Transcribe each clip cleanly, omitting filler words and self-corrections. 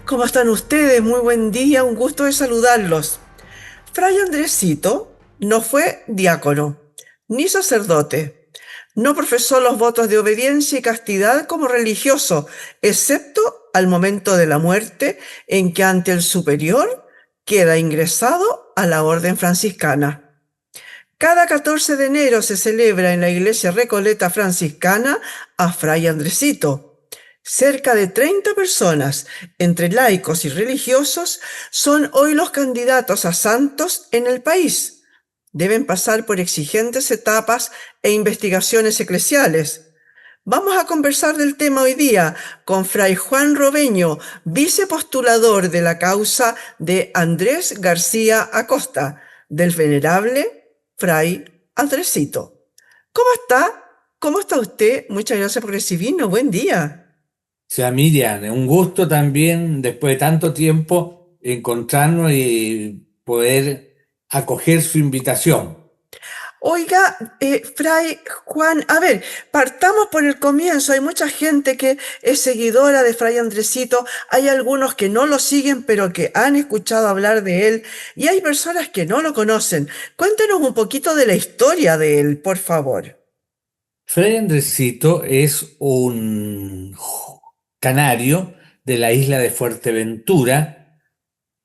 ¿Cómo están ustedes? Muy buen día, un gusto de saludarlos. Fray Andresito no fue diácono, ni sacerdote. No profesó los votos de obediencia y castidad como religioso, excepto al momento de la muerte, en que ante el superior queda ingresado a la orden franciscana. Cada 14 de enero se celebra en la iglesia Recoleta franciscana a Fray Andresito. Cerca de 30 personas, entre laicos y religiosos, son hoy los candidatos a santos en el país. Deben pasar por exigentes etapas e investigaciones eclesiales. Vamos a conversar del tema hoy día con Fray Juan Robeño, vicepostulador de la causa de Andrés García Acosta, del venerable Fray Andresito. ¿Cómo está? ¿Cómo está usted? Muchas gracias por recibirnos. Buen día. Sea Miriam, un gusto también después de tanto tiempo encontrarnos y poder acoger su invitación. Oiga, Fray Juan, a ver, partamos por el comienzo. Hay mucha gente que es seguidora de Fray Andresito, hay algunos que no lo siguen, pero que han escuchado hablar de él, y hay personas que no lo conocen. Cuéntenos un poquito de la historia de él, por favor. Fray Andresito es un canario de la isla de Fuerteventura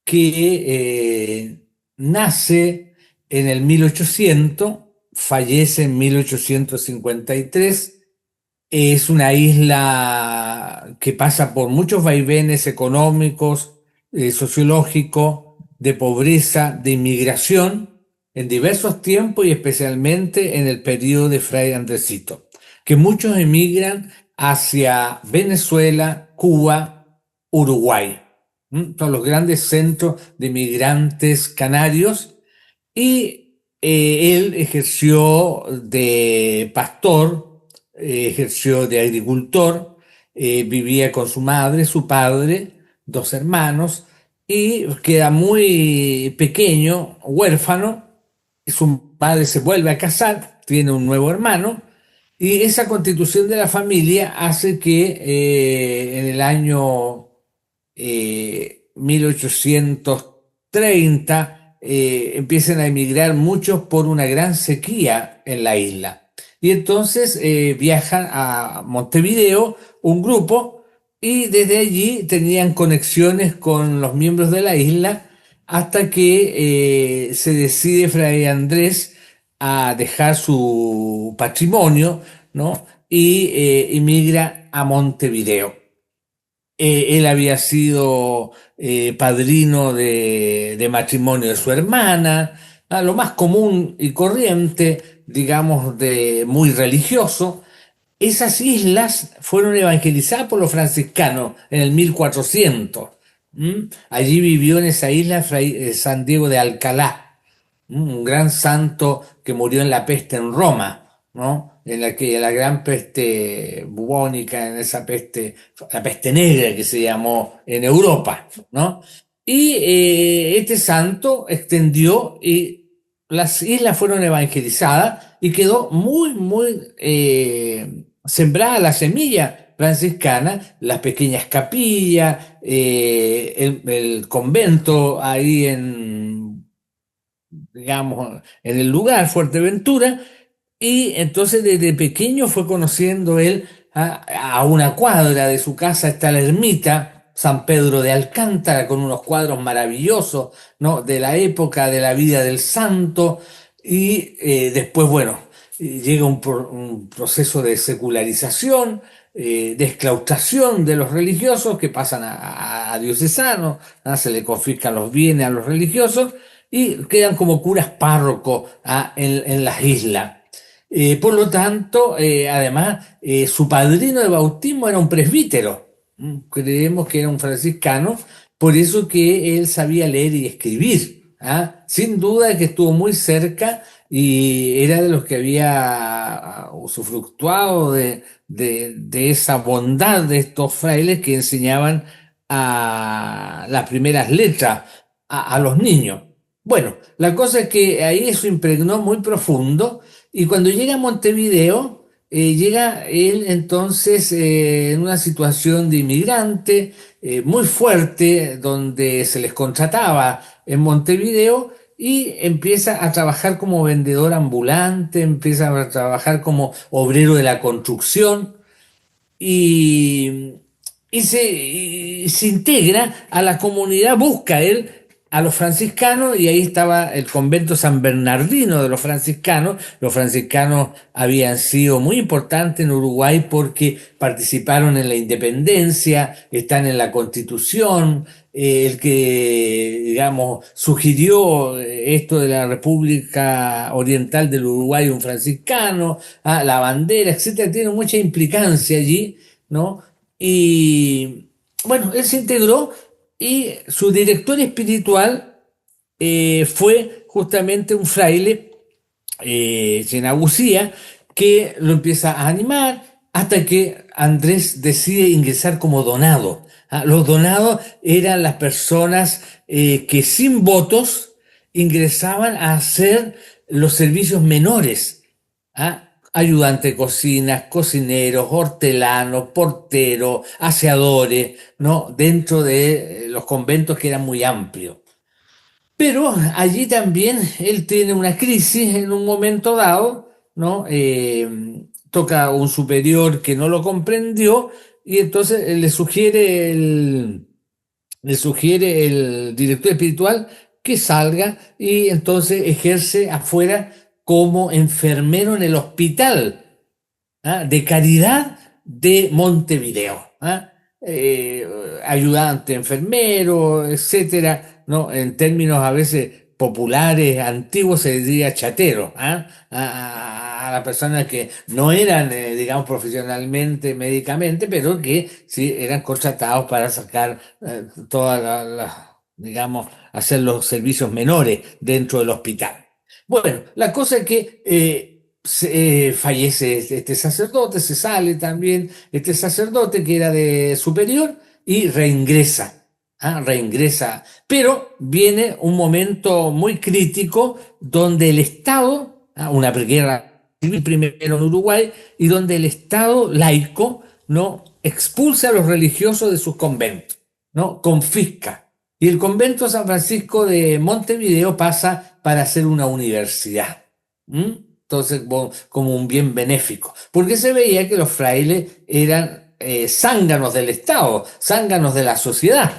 que nace en el 1800, fallece en 1853. Es una isla que pasa por muchos vaivenes económicos, sociológicos, de pobreza, de inmigración, en diversos tiempos y especialmente en el periodo de Fray Andresito, que muchos emigran hacia Venezuela, Cuba, Uruguay. Son los grandes centros de migrantes canarios y él ejerció de pastor, ejerció de agricultor, vivía con su madre, su padre, dos hermanos, y queda muy pequeño, huérfano. Su padre se vuelve a casar, tiene un nuevo hermano, y esa constitución de la familia hace que en el año 1830 empiecen a emigrar muchos por una gran sequía en la isla. Y entonces viajan a Montevideo un grupo y desde allí tenían conexiones con los miembros de la isla hasta que se decide Fray Andrés a dejar su patrimonio, ¿no? Y emigra a Montevideo. Él había sido padrino de matrimonio de su hermana, lo más común y corriente, digamos, de muy religioso. Esas islas fueron evangelizadas por los franciscanos en el 1400. Allí vivió en esa isla San Diego de Alcalá, un gran santo que murió en la peste en Roma, ¿no? En la gran peste bubónica, en esa peste, la peste negra que se llamó en Europa, ¿no? Y este santo extendió y las islas fueron evangelizadas y quedó muy sembrada la semilla franciscana, las pequeñas capillas, el convento ahí en, digamos, en el lugar, Fuerteventura, y entonces desde pequeño fue conociendo él a una cuadra de su casa está la ermita San Pedro de Alcántara con unos cuadros maravillosos, ¿no? De la época de la vida del santo y después, bueno, llega un proceso de secularización, de exclaustración de los religiosos que pasan a diocesanos, ¿no? Se le confiscan los bienes a los religiosos y quedan como curas párrocos en las islas. Por lo tanto, además, su padrino de bautismo era un presbítero. Creemos que era un franciscano, por eso que él sabía leer y escribir. Sin duda que estuvo muy cerca y era de los que había usufructuado de esa bondad de estos frailes que enseñaban a las primeras letras a los niños. Bueno, la cosa es que ahí eso impregnó muy profundo y cuando llega a Montevideo, llega él entonces en una situación de inmigrante muy fuerte, donde se les contrataba en Montevideo y empieza a trabajar como vendedor ambulante, empieza a trabajar como obrero de la construcción y, y se integra a la comunidad, busca él a los franciscanos y ahí estaba el convento San Bernardino de los franciscanos. Los franciscanos habían sido muy importantes en Uruguay porque participaron en la independencia, están en la Constitución, el que, digamos, sugirió esto de la República Oriental del Uruguay, un franciscano, la bandera, etcétera, tiene mucha implicancia allí, ¿no? Y bueno, él se integró y su director espiritual fue justamente un fraile, Chenagucía, que lo empieza a animar hasta que Andrés decide ingresar como donado. Los donados eran las personas que sin votos ingresaban a hacer los servicios menores. Ayudante de cocinas, cocineros, hortelanos, porteros, aseadores, ¿no? Dentro de los conventos que eran muy amplios. Pero allí también él tiene una crisis en un momento dado, ¿no? Toca un superior que no lo comprendió y entonces le sugiere el director espiritual que salga y entonces ejerce afuera como enfermero en el hospital de caridad de Montevideo. Eh, Ayudante, enfermero, etcétera, ¿no? En términos a veces populares, antiguos, se diría chatero, a las personas que no eran, digamos, profesionalmente, médicamente, pero que sí eran contratados para sacar todas digamos, hacer los servicios menores dentro del hospital. Bueno, la cosa es que fallece este sacerdote, se sale también este sacerdote que era de superior y reingresa, reingresa. Pero viene un momento muy crítico donde el Estado, una guerra civil primero en Uruguay, y donde el Estado laico no expulsa a los religiosos de sus conventos, no confisca. Y el convento San Francisco de Montevideo pasa para ser una universidad. Entonces, como un bien benéfico, porque se veía que los frailes eran zánganos del Estado, zánganos de la sociedad,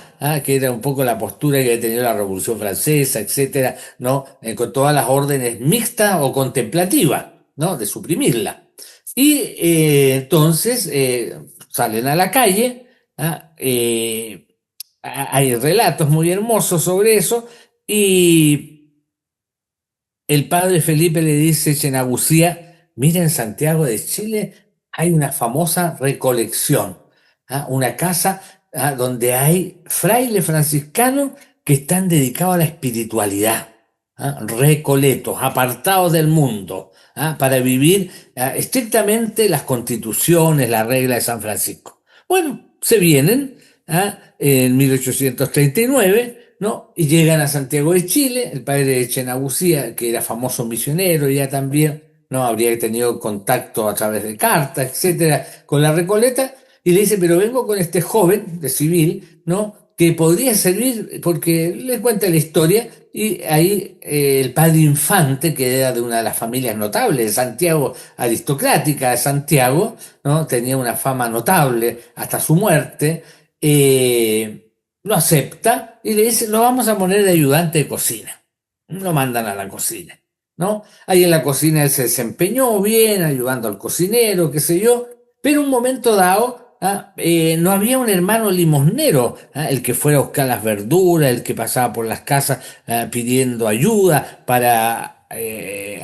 que era un poco la postura que había tenido la Revolución Francesa, etcétera, ¿no? Con todas las órdenes mixtas o contemplativas, ¿no? De suprimirla. Y entonces salen a la calle, hay relatos muy hermosos sobre eso, y el padre Felipe le dice a Chenagucía: mira, en Santiago de Chile hay una famosa recolección, una casa donde hay frailes franciscanos que están dedicados a la espiritualidad, recoletos, apartados del mundo, para vivir estrictamente las constituciones, la regla de San Francisco. Bueno, se vienen en 1839, ¿no? Y llegan a Santiago de Chile. El padre de Chenagucía, que era famoso misionero, ya también, ¿no? Habría tenido contacto a través de cartas, etcétera, con la Recoleta, y le dice: pero vengo con este joven de civil, ¿no? Que podría servir, porque le cuenta la historia, y ahí el padre Infante, que era de una de las familias notables de Santiago, aristocrática de Santiago, ¿no? Tenía una fama notable hasta su muerte, lo acepta y le dice: lo vamos a poner de ayudante de cocina. Lo mandan a la cocina, ¿no? Ahí en la cocina él se desempeñó bien, ayudando al cocinero, qué sé yo, pero un momento dado, no había un hermano limosnero, el que fuera a buscar las verduras, el que pasaba por las casas pidiendo ayuda para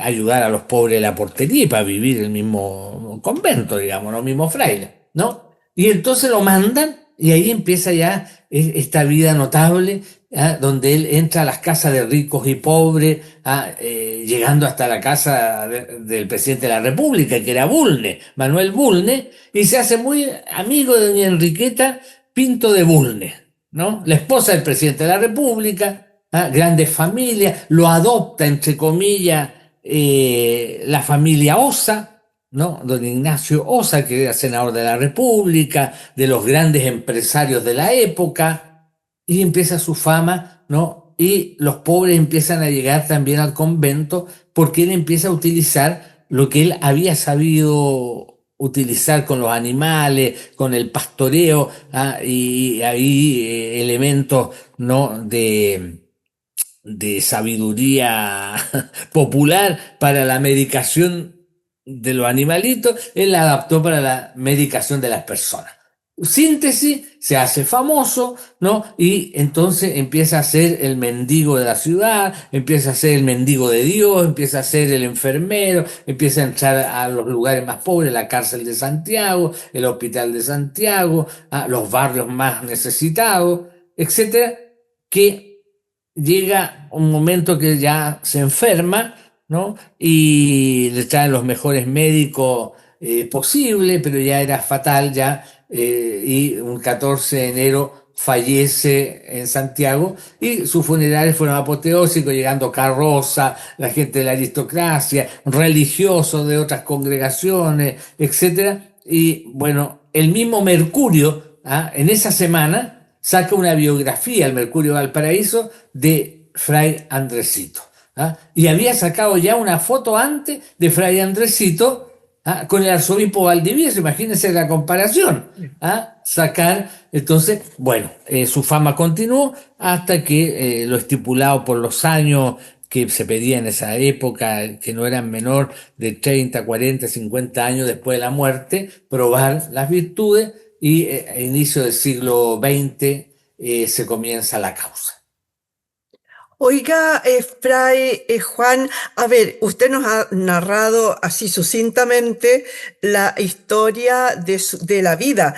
ayudar a los pobres de la portería y para vivir el mismo convento, digamos, los mismos frailes, ¿no? Y entonces lo mandan y ahí empieza ya esta vida notable, donde él entra a las casas de ricos y pobres, llegando hasta la casa del presidente de la República, que era Bulnes, Manuel Bulnes, y se hace muy amigo de doña Enriqueta Pinto de Bulnes, ¿no? La esposa del presidente de la República, grandes familias, lo adopta, entre comillas, la familia Osa, ¿no? Don Ignacio Ossa, que era senador de la República, de los grandes empresarios de la época, y empieza su fama, ¿no? Y los pobres empiezan a llegar también al convento porque él empieza a utilizar lo que él había sabido utilizar con los animales, con el pastoreo, ¿ah? Y ahí elementos, ¿no? De sabiduría popular para la medicación de los animalitos, él la adaptó para la medicación de las personas. Síntesis, se hace famoso, ¿no? Y entonces empieza a ser el mendigo de la ciudad, empieza a ser el mendigo de Dios, empieza a ser el enfermero, empieza a entrar a los lugares más pobres, la cárcel de Santiago, el hospital de Santiago, a los barrios más necesitados, etcétera, que llega un momento que ya se enferma, ¿no? Y le traen los mejores médicos posible, pero ya era fatal ya, y un 14 de enero fallece en Santiago y sus funerales fueron apoteósicos, llegando carroza, la gente de la aristocracia, religiosos de otras congregaciones, etcétera. Y bueno, el mismo Mercurio, ¿ah? En esa semana saca una biografía, el Mercurio Valparaíso, de Fray Andresito. ¿Ah? Y había sacado ya una foto antes de Fray Andresito, ¿ah? Con el arzobispo Valdivieso, imagínense la comparación. ¿Ah? Sacar, entonces, bueno, su fama continuó hasta que lo estipulado por los años que se pedía en esa época, que no eran menor de 30, 40, 50 años después de la muerte, probar las virtudes y a inicio del siglo XX se comienza la causa. Oiga, Fray Juan, a ver, usted nos ha narrado así sucintamente la historia de la vida.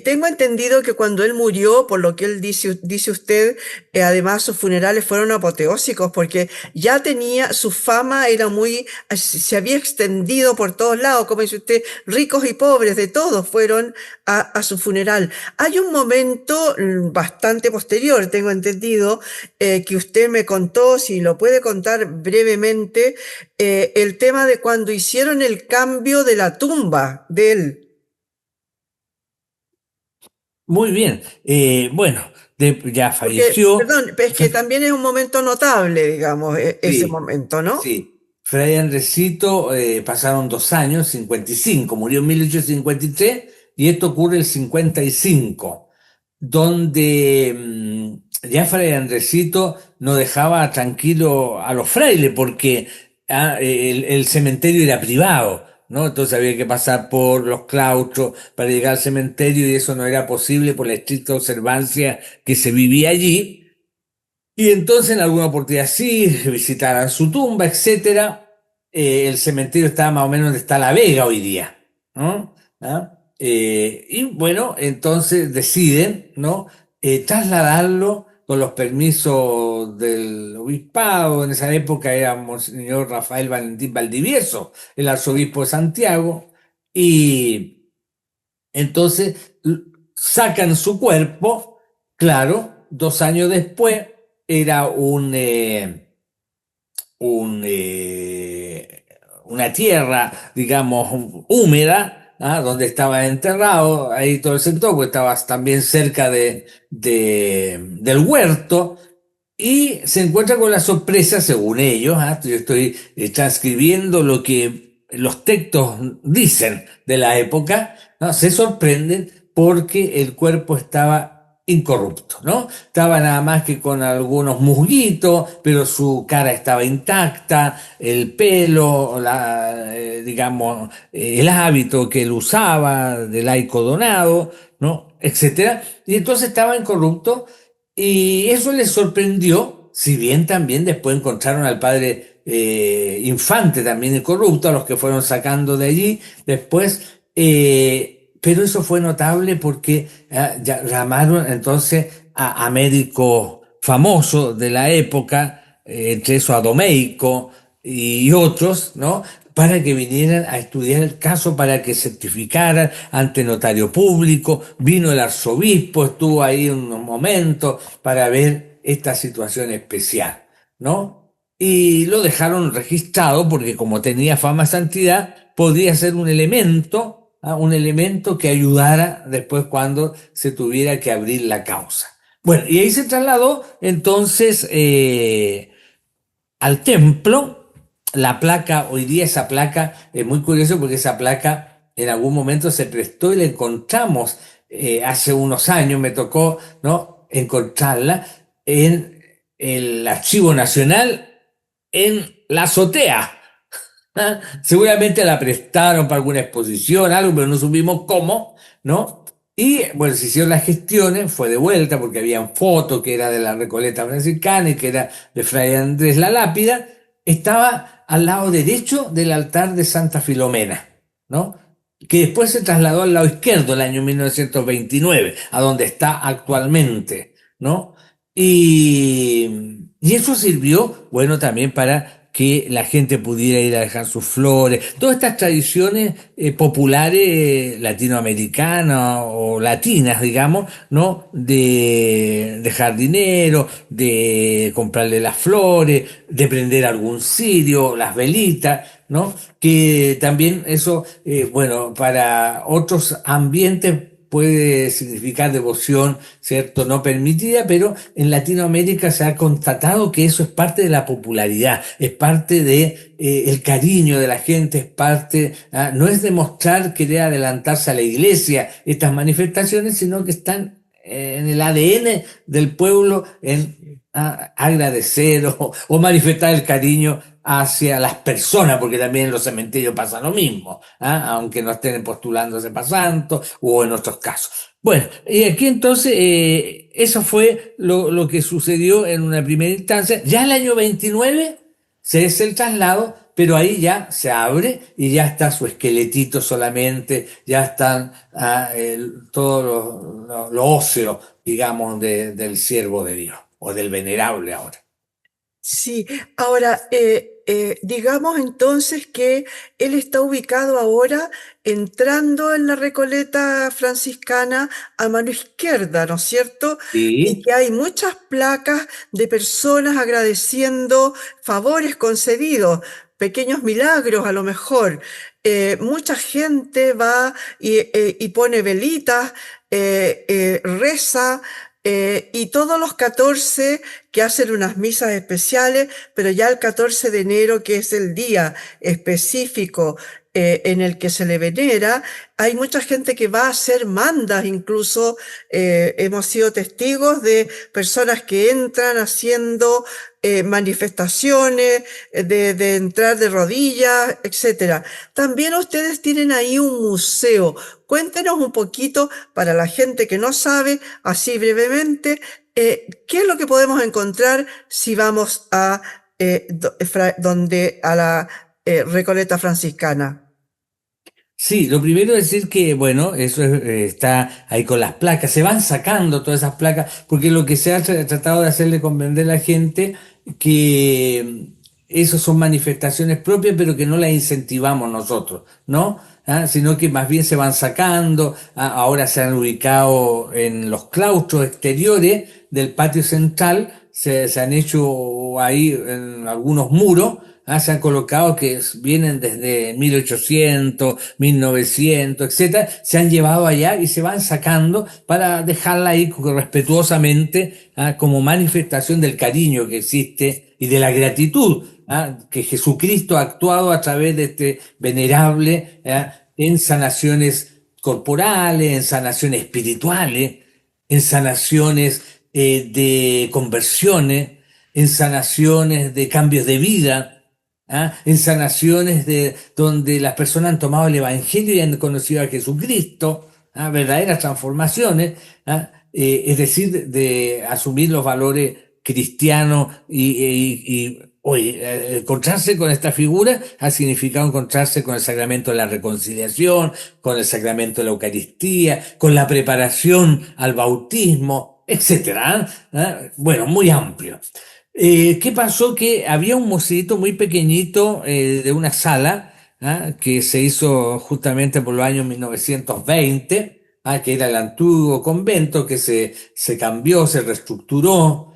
Tengo entendido que cuando él murió, por lo que él dice usted, además sus funerales fueron apoteósicos porque ya tenía, su fama era muy, se había extendido por todos lados, como dice usted, ricos y pobres, de todos fueron a su funeral. Hay un momento bastante posterior, tengo entendido, que usted me contó, si lo puede contar brevemente, el tema de cuando hicieron el cambio de la tumba de él. Muy bien, bueno, ya Porque, falleció. perdón, es que también es un momento notable, digamos, ese Sí, momento, ¿no? sí. Fray Andresito, pasaron 2 años, 55, murió en 1853 y esto ocurre el 55, donde ya Fray Andresito no dejaba tranquilo a los frailes porque el cementerio era privado, ¿no? Entonces había que pasar por los claustros para llegar al cementerio y eso no era posible por la estricta observancia que se vivía allí. Y entonces en alguna oportunidad sí, visitaran su tumba, etcétera. El cementerio estaba más o menos donde está La Vega hoy día, ¿no? ¿Ah? Y bueno, entonces deciden, ¿no? Trasladarlo con los permisos del obispado. En esa época era Monseñor Rafael Valentín Valdivieso, el arzobispo de Santiago, y entonces sacan su cuerpo, claro, 2 años después era un, una tierra, digamos, húmeda, ¿ah? Donde estaba enterrado, ahí todo el sector, porque estaba también cerca del huerto, y se encuentra con la sorpresa, según ellos, ¿ah? Yo estoy transcribiendo lo que los textos dicen de la época, ¿no? Se sorprenden porque el cuerpo estaba incorrupto, ¿no? Estaba nada más que con algunos musguitos, pero su cara estaba intacta, el pelo, digamos, el hábito que él usaba de laico donado, ¿no? Etcétera. Y entonces estaba incorrupto y eso les sorprendió, si bien también después encontraron al padre Infante también incorrupto, a los que fueron sacando de allí después. Pero eso fue notable porque ya llamaron entonces a médicos famosos de la época, entre eso a Domeico y otros, ¿no? Para que vinieran a estudiar el caso, para que certificaran ante notario público. Vino el arzobispo, estuvo ahí unos momentos para ver esta situación especial, ¿no? Y lo dejaron registrado porque como tenía fama de santidad, podría ser un elemento que ayudara después cuando se tuviera que abrir la causa. Bueno, y ahí se trasladó entonces al templo. La placa, hoy día esa placa es muy curioso porque esa placa en algún momento se prestó y la encontramos hace unos años, me tocó, ¿no?, encontrarla en el Archivo Nacional en la azotea. ¿Ah? Seguramente la prestaron para alguna exposición, algo, pero no supimos cómo, ¿no? Y bueno, se hicieron las gestiones, fue de vuelta porque habían fotos que era de la Recoleta franciscana y que era de Fray Andrés la Lápida. Estaba al lado derecho del altar de Santa Filomena, ¿no?, que después se trasladó al lado izquierdo el año 1929, a donde está actualmente, ¿no? Y eso sirvió, bueno, también para que la gente pudiera ir a dejar sus flores. Todas estas tradiciones populares latinoamericanas o latinas, digamos, ¿no? De jardinero, de comprarle las flores, de prender algún cirio, las velitas, ¿no? Que también eso, bueno, para otros ambientes puede significar devoción, ¿cierto?, no permitida, pero en Latinoamérica se ha constatado que eso es parte de la popularidad, es parte de el cariño de la gente, es parte, no es demostrar querer adelantarse a la iglesia estas manifestaciones, sino que están en el ADN del pueblo, en agradecer o manifestar el cariño hacia las personas, porque también en los cementerios pasa lo mismo, aunque no estén postulándose para santo o en otros casos. Bueno, y aquí entonces eso fue lo que sucedió en una primera instancia. Ya el año 29 se hace el traslado, pero ahí ya se abre y ya está su esqueletito solamente, ya están todo lo óseo, digamos, del siervo de Dios o del venerable ahora. Sí, ahora, digamos entonces que él está ubicado ahora entrando en la Recoleta franciscana a mano izquierda, ¿no es cierto? Y Sí. que hay muchas placas de personas agradeciendo favores concedidos, pequeños milagros a lo mejor. Mucha gente va y pone velitas, reza. Y todos los 14 que hacen unas misas especiales, pero ya el 14 de enero, que es el día específico en el que se le venera, hay mucha gente que va a hacer mandas, incluso hemos sido testigos de personas que entran haciendo manifestaciones, de entrar de rodillas, etcétera. También ustedes tienen ahí un museo. Cuéntenos un poquito para la gente que no sabe, así brevemente, ¿qué es lo que podemos encontrar si vamos a a la Recoleta franciscana? Sí, lo primero es decir que, bueno, está ahí con las placas, se van sacando todas esas placas, porque lo que se ha tratado de hacerle comprender a la gente que eso son manifestaciones propias, pero que no las incentivamos nosotros, ¿no? Sino que más bien se van sacando, ahora se han ubicado en los claustros exteriores del patio central, se han hecho ahí en algunos muros. Se han colocado que vienen desde 1800, 1900, etcétera, se han llevado allá y se van sacando para dejarla ahí respetuosamente, como manifestación del cariño que existe y de la gratitud, que Jesucristo ha actuado a través de este venerable, en sanaciones corporales, en sanaciones espirituales, en sanaciones de conversiones, en sanaciones de cambios de vida. En sanaciones donde las personas han tomado el Evangelio y han conocido a Jesucristo, verdaderas transformaciones, es decir, de asumir los valores cristianos y oye, encontrarse con esta figura ha significado encontrarse con el sacramento de la reconciliación, con el sacramento de la Eucaristía, con la preparación al bautismo, etcétera. Bueno, muy amplio. ¿Qué pasó? Que había un museito muy pequeñito de una sala, que se hizo justamente por los años 1920, que era el antiguo convento, que se cambió, se reestructuró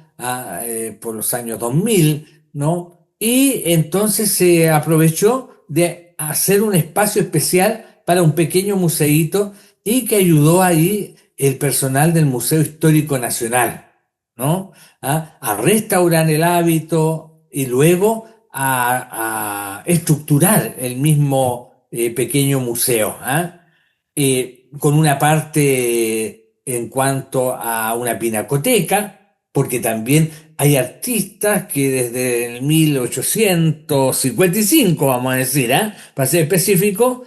por los años 2000, ¿no? Y entonces se aprovechó de hacer un espacio especial para un pequeño museíto y que ayudó ahí el personal del Museo Histórico Nacional, ¿no? A restaurar el hábito y luego a estructurar el mismo pequeño museo, con una parte en cuanto a una pinacoteca, porque también hay artistas que desde el 1855, vamos a decir, para ser específico,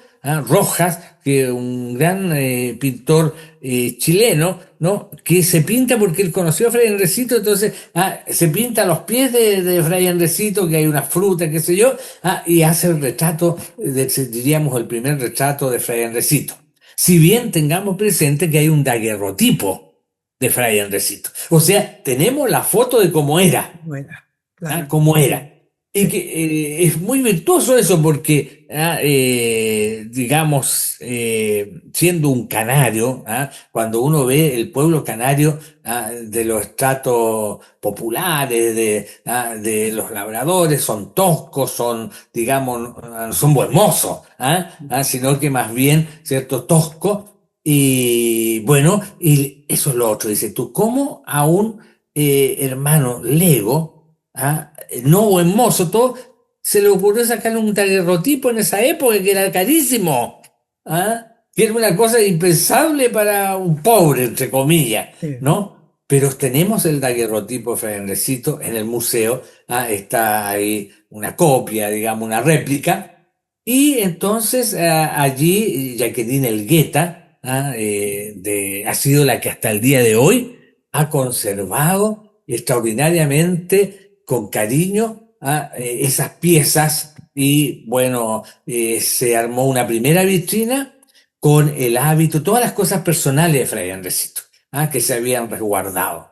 Rojas, que es un gran pintor chileno, ¿no? Que se pinta porque él conoció a Fray Enrecito, entonces se pinta a los pies de Fray Enrecito, que hay una fruta, qué sé yo, y hace el retrato, diríamos el primer retrato de Fray Enrecito. Si bien tengamos presente que hay un daguerrotipo de Fray Enrecito. O sea, tenemos la foto de cómo era. Bueno, claro. Cómo era. Y Sí, que es muy virtuoso eso porque, digamos, siendo un canario, cuando uno ve el pueblo canario de los estratos populares, de los labradores, son toscos, son, digamos, son buen mozos, sino que más bien, ¿cierto?, tosco. Y bueno, y eso es lo otro. Dice tú, ¿cómo a un hermano lego, no buen mozo, todo, se le ocurrió sacar un daguerrotipo en esa época que era carísimo, que era una cosa impensable para un pobre, entre comillas, sí. ¿no? Pero tenemos el daguerrotipo de Fray Enrecito en el museo, está ahí una copia, digamos, una réplica, y entonces allí Jacqueline Elgueta ha sido la que hasta el día de hoy ha conservado extraordinariamente con cariño esas piezas y bueno, se armó una primera vitrina con el hábito, todas las cosas personales de Fray Andresito, que se habían resguardado.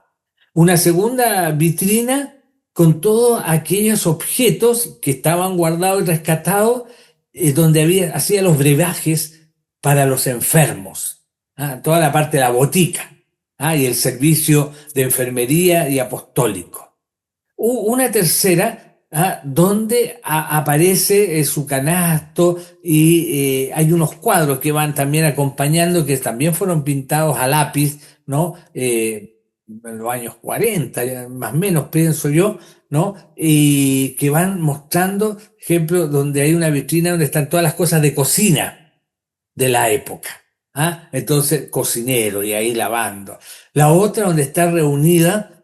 Una segunda vitrina con todos aquellos objetos que estaban guardados y rescatados, donde hacía los brebajes para los enfermos, toda la parte de la botica. Y el servicio de enfermería y apostólico. Una tercera, donde aparece su canasto y hay unos cuadros que van también acompañando, que también fueron pintados a lápiz, ¿no? En los años 40, más o menos, pienso yo, ¿no? Y que van mostrando, ejemplo, donde hay una vitrina donde están todas las cosas de cocina de la época. Entonces, cocinero y ahí lavando. La otra donde está reunida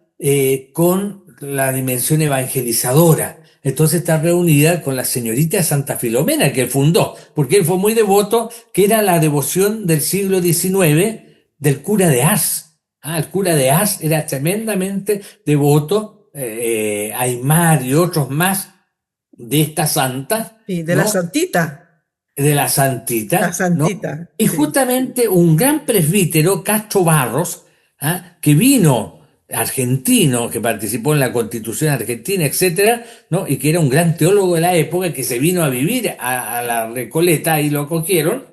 con la dimensión evangelizadora. Entonces está reunida con la señorita de Santa Filomena que él fundó, porque él fue muy devoto, que era la devoción del siglo XIX del cura de Ars. El cura de Ars era tremendamente devoto, Aymar y otros más de esta santa, Sí, de la ¿no? santita, De la la santita, ¿no? santita, Y sí. justamente un gran presbítero, Castro Barros, que vino argentino, que participó en la Constitución Argentina, etcétera, ¿no? Y que era un gran teólogo de la época, que se vino a vivir a la Recoleta y lo acogieron,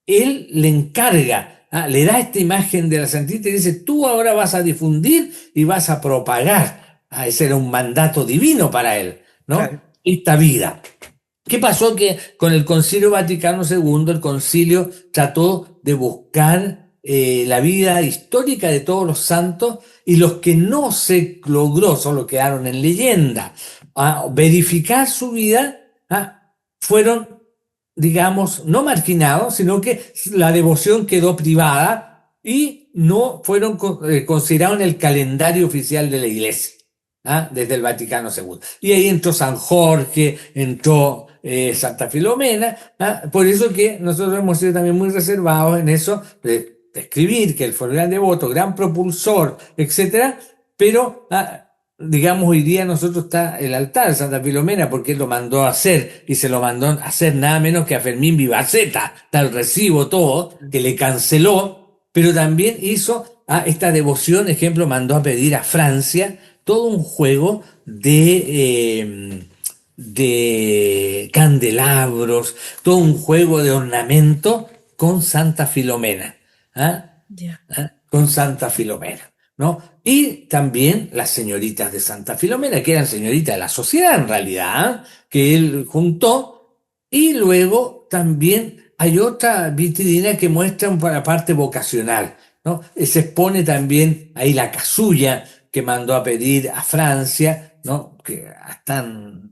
él le encarga, le da esta imagen de la santita y dice, tú ahora vas a difundir y vas a propagar. Ese era un mandato divino para él, Claro. ¿no? Esta vida. ¿Qué pasó? Que con el Concilio Vaticano II, el concilio trató de buscar la vida histórica de todos los santos y los que no se logró, solo quedaron en leyenda. Verificar su vida, fueron, digamos, no marginados, sino que la devoción quedó privada y no fueron considerados en el calendario oficial de la Iglesia. Desde el Vaticano II. Y ahí entró San Jorge, entró Santa Filomena, por eso que nosotros hemos sido también muy reservados en eso, de escribir que él fue un gran devoto, gran propulsor, etcétera, pero digamos hoy día nosotros está el altar de Santa Filomena porque él lo mandó a hacer y se lo mandó a hacer nada menos que a Fermín Vivaceta, tal recibo todo, que le canceló, pero también hizo esta devoción, ejemplo, mandó a pedir a Francia todo un juego de candelabros, todo un juego de ornamento con Santa Filomena, Ya. con Santa Filomena, ¿no? Y también las señoritas de Santa Filomena, que eran señoritas de la sociedad en realidad, que él juntó, Y luego también hay otra vitrina que muestra la parte vocacional, ¿no? Se expone también ahí la casulla que mandó a pedir a Francia, ¿no? Que están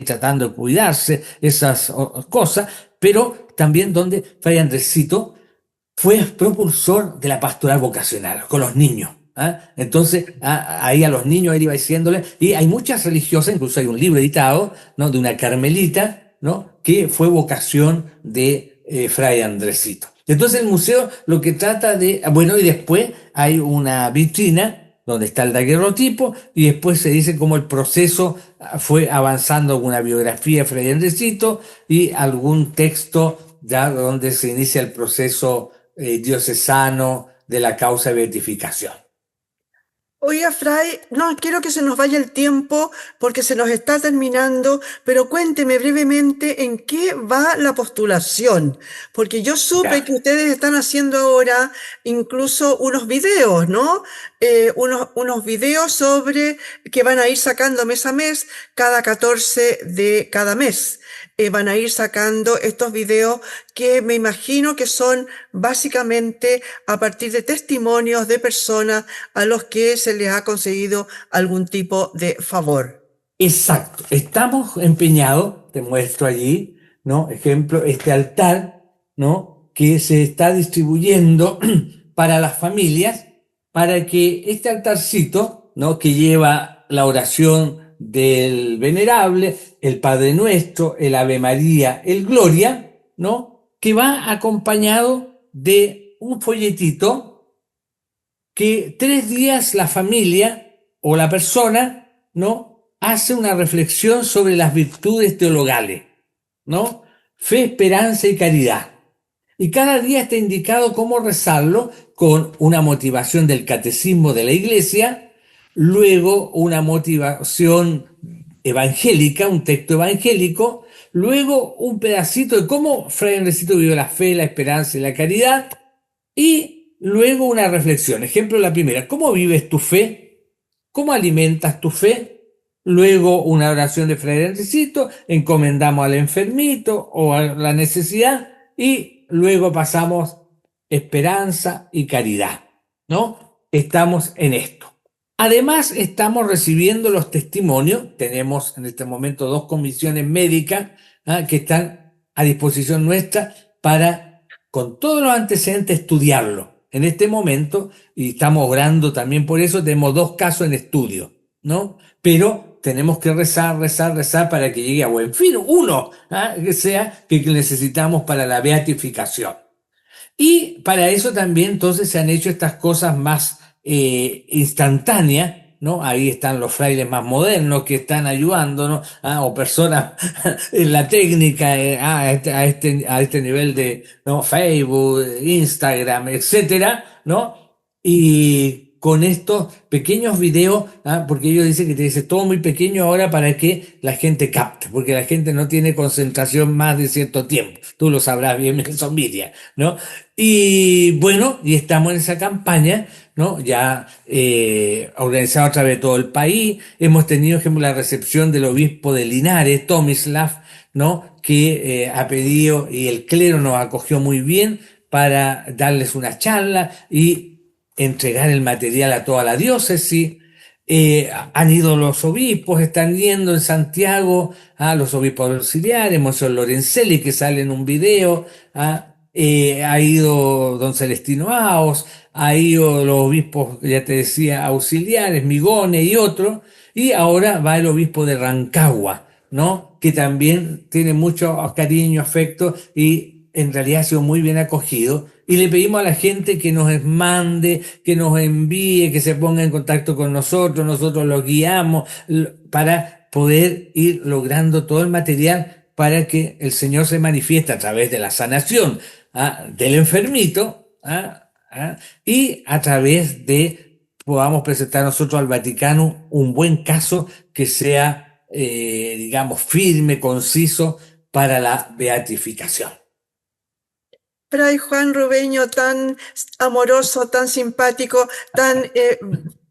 tratando de cuidarse, esas cosas, pero también donde Fray Andresito fue propulsor de la pastoral vocacional con los niños. ¿Ah? Entonces, ahí a los niños él iba diciéndoles, y hay muchas religiosas, incluso hay un libro editado, ¿no? De una carmelita, ¿no? Que fue vocación de Fray Andresito. Entonces el museo lo que trata de, bueno, y después hay una vitrina donde está el daguerrotipo, y después se dice cómo el proceso fue avanzando con una biografía de Fray Andresito y algún texto ya donde se inicia el proceso diocesano de la causa de beatificación. Oiga, Fray, no quiero que se nos vaya el tiempo porque se nos está terminando, pero cuénteme brevemente en qué va la postulación, porque yo supe Ya. que ustedes están haciendo ahora incluso unos videos, ¿no? Unos videos sobre que van a ir sacando mes a mes, cada 14 de cada mes. Van a ir sacando estos videos que me imagino que son básicamente a partir de testimonios de personas a los que se les ha conseguido algún tipo de favor. Exacto, estamos empeñados, te muestro allí, ¿no? Ejemplo, este altar, ¿no? Que se está distribuyendo para las familias, para que este altarcito, ¿no? Que lleva la oración del venerable, el Padre Nuestro, el Ave María, el Gloria, ¿no? Que va acompañado de un folletito que 3 días la familia o la persona, ¿no? Hace una reflexión sobre las virtudes teologales, ¿no? Fe, esperanza y caridad. Y cada día está indicado cómo rezarlo con una motivación del catecismo de la iglesia, luego una motivación evangélica, un texto evangélico, luego un pedacito de cómo Fray Andresito vivió la fe, la esperanza y la caridad, y luego una reflexión. Ejemplo, la primera, ¿cómo vives tu fe? ¿Cómo alimentas tu fe? Luego una oración de Fray Andresito, encomendamos al enfermito o a la necesidad, y luego pasamos esperanza y caridad, ¿no? Estamos en esto. Además, estamos recibiendo los testimonios. Tenemos en este momento 2 comisiones médicas que están a disposición nuestra para, con todos los antecedentes, estudiarlo. En este momento, y estamos orando también por eso, tenemos 2 casos en estudio, ¿no? Pero tenemos que rezar para que llegue a buen fin. Uno, que sea que necesitamos para la beatificación. Y para eso también entonces se han hecho estas cosas más instantáneas, ¿no? Ahí están los frailes más modernos que están ayudándonos, o personas en la técnica, a este nivel de, ¿no? Facebook, Instagram, etcétera, ¿no? Y con estos pequeños videos, porque ellos dicen que te dice todo muy pequeño ahora para que la gente capte, porque la gente no tiene concentración más de cierto tiempo. Tú lo sabrás bien, son Miriam, ¿no? Y bueno, y estamos en esa campaña, ¿no? Ya organizada a través de todo el país. Hemos tenido, por ejemplo, la recepción del obispo de Linares, Tomislav, ¿no? Que ha pedido, y el clero nos acogió muy bien para darles una charla y entregar el material a toda la diócesis. Han ido los obispos, están yendo en Santiago a los obispos auxiliares, Monseñor Lorenzelli, que sale en un video, ha ido don Celestino Aos, ha ido los obispos, ya te decía, auxiliares, Migone y otros, y ahora va el obispo de Rancagua, ¿no? Que también tiene mucho cariño, afecto, y en realidad ha sido muy bien acogido. Y le pedimos a la gente que nos mande, que nos envíe, que se ponga en contacto con nosotros los guiamos para poder ir logrando todo el material para que el Señor se manifieste a través de la sanación del enfermito y a través de podamos presentar nosotros al Vaticano un buen caso que sea, digamos, firme, conciso para la beatificación. Fray Juan Rubeño, tan amoroso, tan simpático, tan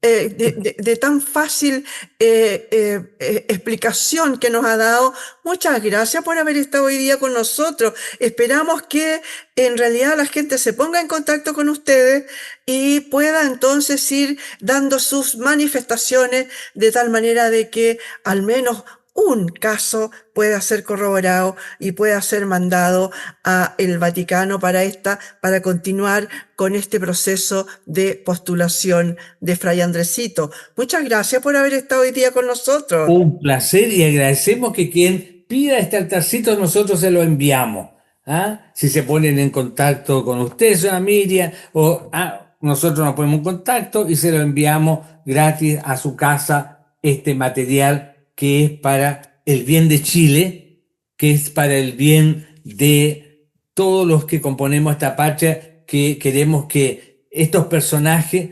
de tan fácil explicación que nos ha dado. Muchas gracias por haber estado hoy día con nosotros. Esperamos que en realidad la gente se ponga en contacto con ustedes y pueda entonces ir dando sus manifestaciones de tal manera de que al menos un caso pueda ser corroborado y pueda ser mandado a el Vaticano para continuar con este proceso de postulación de Fray Andresito. Muchas gracias por haber estado hoy día con nosotros. Un placer y agradecemos que quien pida este altarcito nosotros se lo enviamos. ¿Ah? Si se ponen en contacto con usted, señora Miriam, o nosotros nos ponemos en contacto y se lo enviamos gratis a su casa este material que es para el bien de Chile, que es para el bien de todos los que componemos esta patria, que queremos que estos personajes,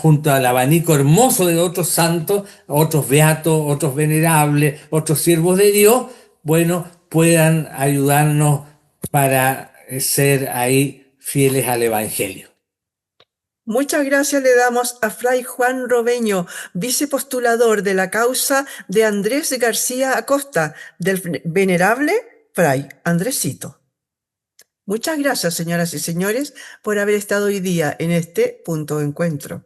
junto al abanico hermoso de otros santos, otros beatos, otros venerables, otros siervos de Dios, bueno, puedan ayudarnos para ser ahí fieles al Evangelio. Muchas gracias le damos a Fray Juan Robeño, vicepostulador de la causa de Andrés García Acosta, del venerable Fray Andresito. Muchas gracias, señoras y señores, por haber estado hoy día en este punto de encuentro.